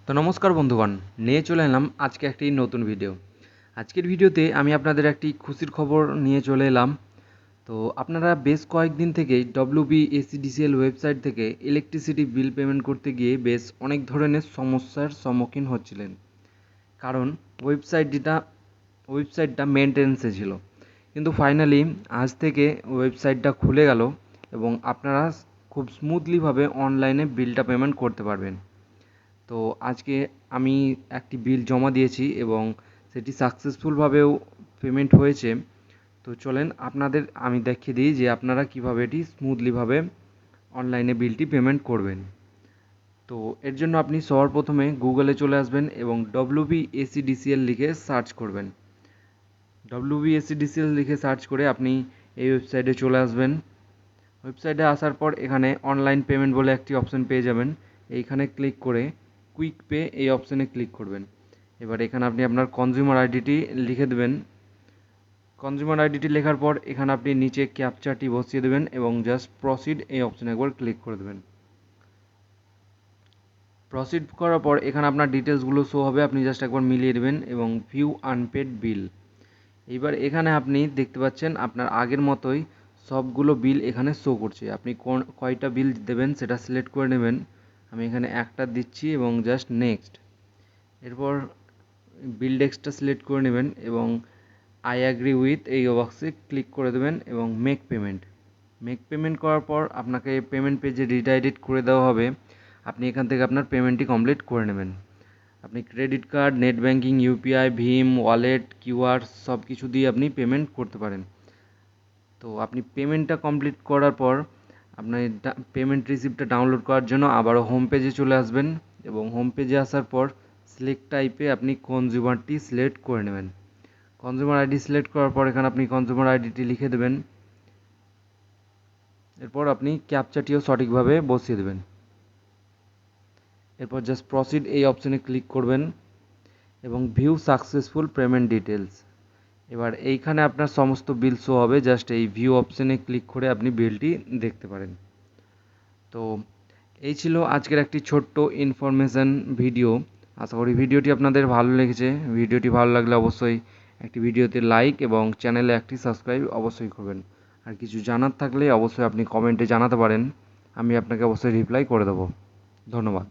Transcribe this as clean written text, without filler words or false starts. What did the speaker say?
তো নমস্কার বন্ধুগণ, নিয়ে চলে এলাম আজকে একটি নতুন ভিডিও। আজকের ভিডিওতে আমি আপনাদের একটি খুশির খবর নিয়ে চলে এলাম। তো আপনারা বেশ কয়েকদিন থেকেই WBSEDCL ওয়েবসাইট থেকে ইলেকট্রিসিটি বিল পেমেন্ট করতে গিয়ে বেশ অনেক ধরনের সমস্যার সম্মুখীন হচ্ছিলেন, কারণ ওয়েবসাইটটা মেনটেন্যান্সে ছিল। কিন্তু ফাইনালি আজ থেকে ওয়েবসাইটটা খুলে গেল এবং আপনারা খুব স্মুথলিভাবে অনলাইনে বিলটা পেমেন্ট করতে পারবেন। তো আজকে আমি একটি বিল জমা দিয়েছি এবং সেটি সাকসেসফুলভাবেও পেমেন্ট হয়েছে। তো চলেন আপনাদের আমি দেখিয়ে দিই যে আপনারা কীভাবে এটি স্মুথলিভাবে অনলাইনে বিলটি পেমেন্ট করবেন। তো এর জন্য আপনি সবার প্রথমে গুগলে চলে আসবেন এবং WBSEDCL লিখে সার্চ করবেন। WBSEDCL লিখে সার্চ করে আপনি এই ওয়েবসাইটে চলে আসবেন। ওয়েবসাইটে আসার পর এখানে অনলাইন পেমেন্ট বলে একটি অপশন পেয়ে যাবেন। এইখানে ক্লিক করে কুইক পে এই অপশানে ক্লিক করবেন। এবার এখানে আপনি আপনার কনজিউমার আইডিটি লিখে দেবেন। কনজিউমার আইডিটি লেখার পর এখানে আপনি নিচে ক্যাপচাটি বসিয়ে দেবেন এবং জাস্ট প্রসিড এই অপশানে একবার ক্লিক করে দেবেন। প্রসিড করার পর এখানে আপনার ডিটেলসগুলো শো হবে, আপনি জাস্ট একবার মিলিয়ে দেবেন এবং ভিউ আনপেড বিল। এইবার এখানে আপনি দেখতে পাচ্ছেন আপনার আগের মতোই সবগুলো বিল এখানে শো করছে। আপনি কয়টা বিল দেবেন সেটা সিলেক্ট করে নেবেন। আমি এখানে একটা দিচ্ছি এবং জাস্ট নেক্সট। এরপর বিল ডেস্কটা সিলেক্ট করে নেবেন এবং আই অ্যাগ্রি উইথ এই বক্সে ক্লিক করে দেবেন এবং মেক পেমেন্ট করার পর আপনাকে পেমেন্ট পেজে রিডাইরেক্ট করে দেওয়া হবে। আপনি এখান থেকে আপনার পেমেন্টটি কমপ্লিট করে নেবেন। আপনি credit card, net banking, UPI, ভীম, ওয়ালেট, কিউআর সব কিছু দিয়ে আপনি পেমেন্ট করতে পারেন। তো আপনি পেমেন্টটা কমপ্লিট করার পর আপনার পেমেন্ট রিসিপ্টটা ডাউনলোড করার জন্য আবারও হোম পেজে চলে আসবেন এবং হোম পেজে আসার পর সিলেক্ট টাইপে আপনি কনজিউমারটি সিলেক্ট করে নেবেন। কনজিউমার আইডি সিলেক্ট করার পর এখানে আপনি কনজিউমার আইডিটি লিখে দেবেন। এরপর আপনি ক্যাপচাটিও সঠিকভাবে বসিয়ে দেবেন। এরপর জাস্ট প্রসিড এই অপশানে ক্লিক করবেন এবং ভিউ সাকসেসফুল পেমেন্ট ডিটেলস। এবার এইখানে আপনার সমস্ত বিল শো হবে, জাস্ট এই ভিউ অপশানে ক্লিক করে আপনি বিলটি দেখতে পারেন। তো এই ছিল আজকের একটি ছোট্ট ইনফরমেশান ভিডিও। আশা করি ভিডিওটি আপনাদের ভালো লেগেছে। ভিডিওটি ভালো লাগলে অবশ্যই একটি ভিডিওতে লাইক এবং চ্যানেলে একটি সাবস্ক্রাইব অবশ্যই করবেন। আর কিছু জানার থাকলে অবশ্যই আপনি কমেন্টে জানাতে পারেন, আমি আপনাকে অবশ্যই রিপ্লাই করে দেবো। ধন্যবাদ।